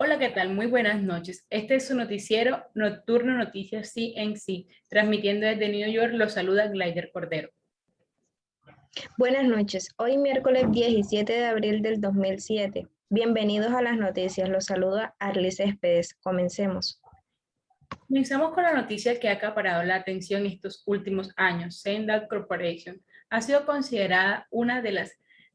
Hola, ¿qué tal? Muy buenas noches. Este es su noticiero Nocturno Noticias CNC. Transmitiendo desde New York, los saluda Glider Cordero. Buenas noches. Hoy miércoles 17 de abril del 2007. Bienvenidos a las noticias. Los saluda Arlis Céspedes. Comencemos. Comenzamos con la noticia que ha acaparado la atención estos últimos años. Sendal Corporation ha sido considerada una de las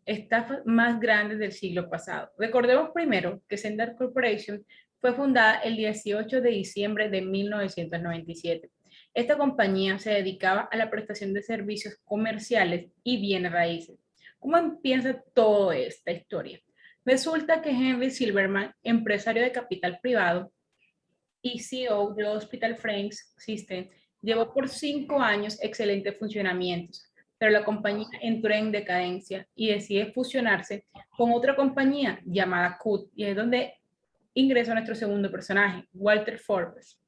estafas más grandes del siglo pasado. Recordemos primero que Sendal Corporation fue fundada el 18 de diciembre de 1997. Esta compañía se dedicaba a la prestación de servicios comerciales y bienes raíces. ¿Cómo empieza toda esta historia? Resulta que Henry Silverman, empresario de capital privado, y CEO de Hospital Frames System, llevó por 5 años excelentes funcionamientos, pero la compañía entró en decadencia y decide fusionarse con otra compañía llamada CUT, y es donde ingresa nuestro segundo personaje, Walter Forbes.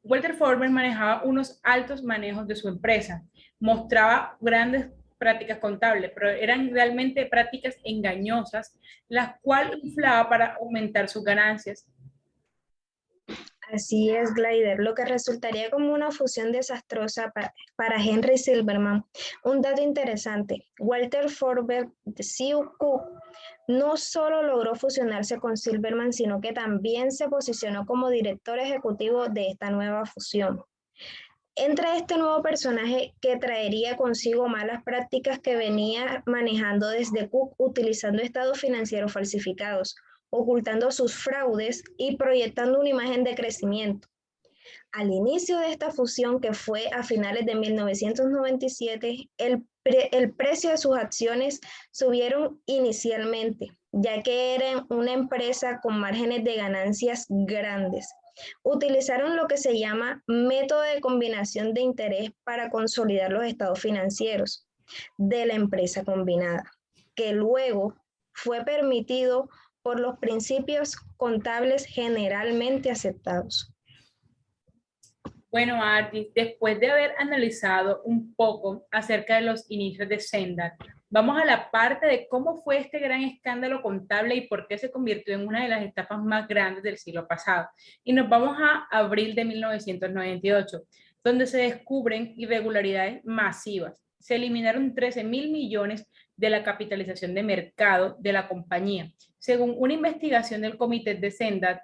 Walter Forbes manejaba unos altos manejos de su empresa, mostraba grandes prácticas contables, pero eran realmente prácticas engañosas, las cuales inflaba para aumentar sus ganancias. Así es, Glider, lo que resultaría como una fusión desastrosa para Henry Silverman. Un dato interesante, Walter Forbes, CEO Cook, no solo logró fusionarse con Silverman, sino que también se posicionó como director ejecutivo de esta nueva fusión. Entra este nuevo personaje que traería consigo malas prácticas que venía manejando desde Cook, utilizando estados financieros falsificados, ocultando sus fraudes y proyectando una imagen de crecimiento. Al inicio de esta fusión, que fue a finales de 1997, el precio de sus acciones subieron inicialmente, ya que eran una empresa con márgenes de ganancias grandes. Utilizaron lo que se llama método de combinación de interés para consolidar los estados financieros de la empresa combinada, que luego fue permitido por los principios contables generalmente aceptados. Bueno, Artis, después de haber analizado un poco acerca de los inicios de Sendar, vamos a la parte de cómo fue este gran escándalo contable y por qué se convirtió en una de las estafas más grandes del siglo pasado. Y nos vamos a abril de 1998, donde se descubren irregularidades masivas. Se eliminaron 13.000 millones de la capitalización de mercado de la compañía. Según una investigación del comité de Sendar,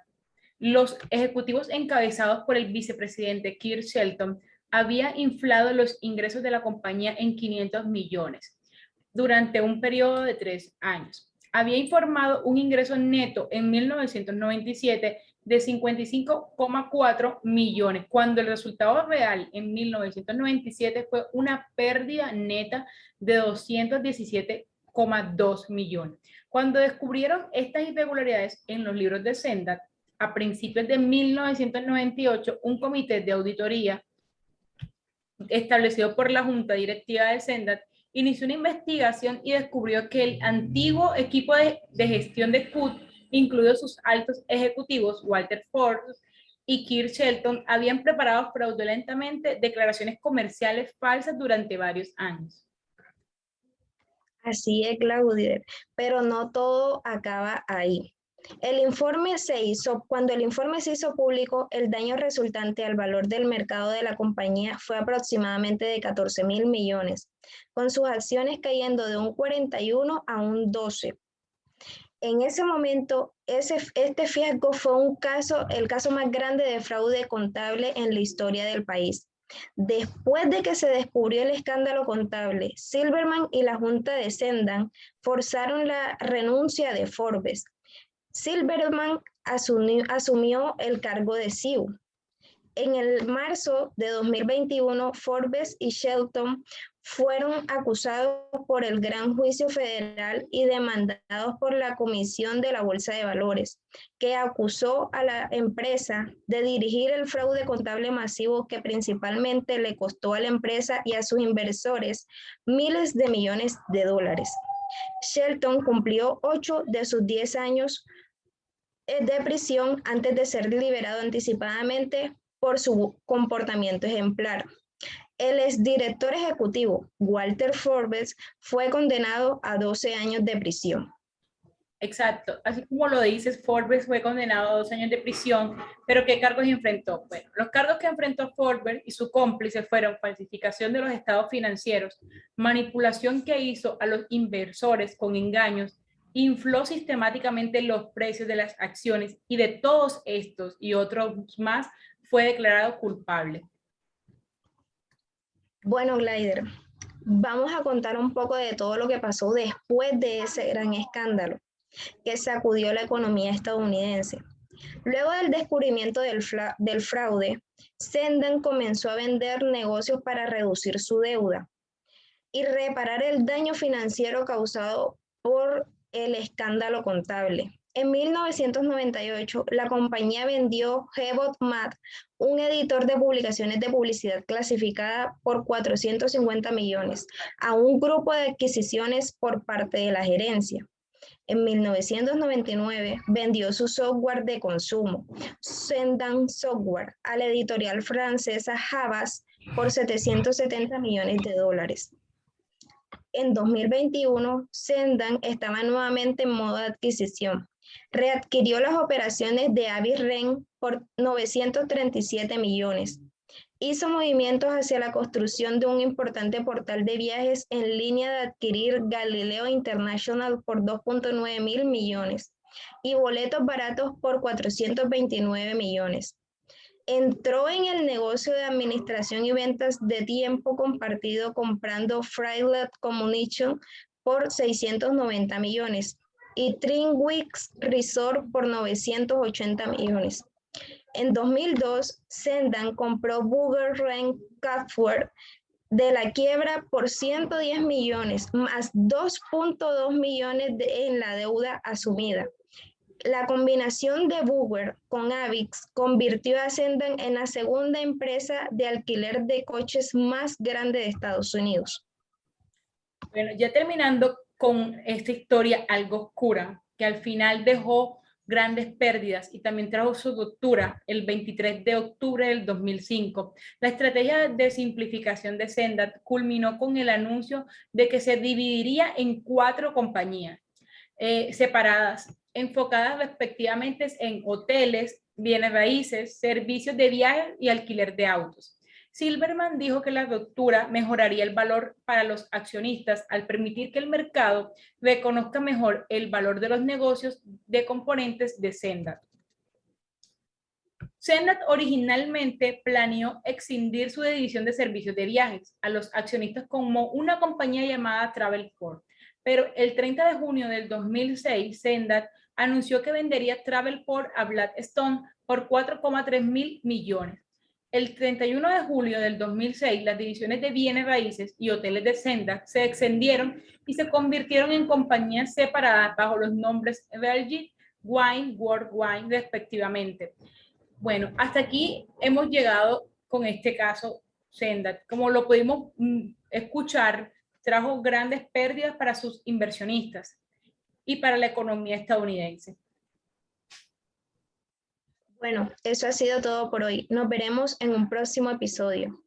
los ejecutivos encabezados por el vicepresidente Keir Shelton habían inflado los ingresos de la compañía en 500 millones durante un periodo de 3 años. Había informado un ingreso neto en 1997 de 55,4 millones, cuando el resultado real en 1997 fue una pérdida neta de 217,2 millones. Cuando descubrieron estas irregularidades en los libros de Sendat, a principios de 1998, un comité de auditoría establecido por la Junta Directiva de Sendat inició una investigación y descubrió que el antiguo equipo de gestión de CUT, incluido sus altos ejecutivos, Walter Forbes y Keir Shelton, habían preparado fraudulentamente declaraciones comerciales falsas durante varios años. Así es, Claudia, pero no todo acaba ahí. Cuando el informe se hizo público, el daño resultante al valor del mercado de la compañía fue aproximadamente de 14.000 millones, con sus acciones cayendo de un 41 a un 12. En ese momento, este fiasco fue el caso más grande de fraude contable en la historia del país. Después de que se descubrió el escándalo contable, Silverman y la Junta de Sendan forzaron la renuncia de Forbes. Silverman asumió el cargo de CEO. En el marzo de 2021, Forbes y Shelton fueron acusados por el Gran Juicio Federal y demandados por la Comisión de la Bolsa de Valores, que acusó a la empresa de dirigir el fraude contable masivo que principalmente le costó a la empresa y a sus inversores miles de millones de dólares. Shelton cumplió 8 de sus 10 años de prisión antes de ser liberado anticipadamente por su comportamiento ejemplar. El exdirector ejecutivo, Walter Forbes, fue condenado a 12 años de prisión. Exacto, así como lo dices, Forbes fue condenado a 2 años de prisión, pero ¿qué cargos enfrentó? Bueno, los cargos que enfrentó Forbes y su cómplice fueron falsificación de los estados financieros, manipulación que hizo a los inversores con engaños, infló sistemáticamente los precios de las acciones y de todos estos y otros más fue declarado culpable. Bueno, Glider, vamos a contar un poco de todo lo que pasó después de ese gran escándalo que sacudió la economía estadounidense. Luego del descubrimiento del fraude, Sendan comenzó a vender negocios para reducir su deuda y reparar el daño financiero causado por el escándalo contable. En 1998, la compañía vendió Hebot-Mat, un editor de publicaciones de publicidad clasificada por 450 millones, a un grupo de adquisiciones por parte de la gerencia. En 1999 vendió su software de consumo, Sendan Software, a la editorial francesa Havas por 770 millones de dólares. En 2021, Sendan estaba nuevamente en modo de adquisición. Readquirió las operaciones de Avis-Ren por 937 millones. Hizo movimientos hacia la construcción de un importante portal de viajes en línea de adquirir Galileo International por 2.9 mil millones y boletos baratos por 429 millones. Entró en el negocio de administración y ventas de tiempo compartido comprando Freelet Communication por 690 millones y Trinwix Resort por 980 millones. En 2002, Sendan compró Booger-Ren Software de la quiebra por 110 millones, más 2.2 millones en la deuda asumida. La combinación de Booger con Avix convirtió a Sendan en la segunda empresa de alquiler de coches más grande de Estados Unidos. Bueno, ya terminando con esta historia algo oscura, que al final dejó grandes pérdidas y también trajo su ruptura el 23 de octubre del 2005. La estrategia de simplificación de Sendan culminó con el anuncio de que se dividiría en 4 compañías separadas, enfocadas respectivamente en hoteles, bienes raíces, servicios de viaje y alquiler de autos. Silverman dijo que la ruptura mejoraría el valor para los accionistas al permitir que el mercado reconozca mejor el valor de los negocios de componentes de Sendan. Sendan originalmente planeó excindir su división de servicios de viajes a los accionistas como una compañía llamada Travelport, pero el 30 de junio del 2006, Sendan anunció que vendería Travelport a Blackstone por 4,3 mil millones. El 31 de julio del 2006, las divisiones de bienes raíces y hoteles de Sendan se extendieron y se convirtieron en compañías separadas bajo los nombres Belgic Wine, World Wine, respectivamente. Bueno, hasta aquí hemos llegado con este caso Sendan. Como lo pudimos escuchar, trajo grandes pérdidas para sus inversionistas y para la economía estadounidense. Bueno, eso ha sido todo por hoy. Nos veremos en un próximo episodio.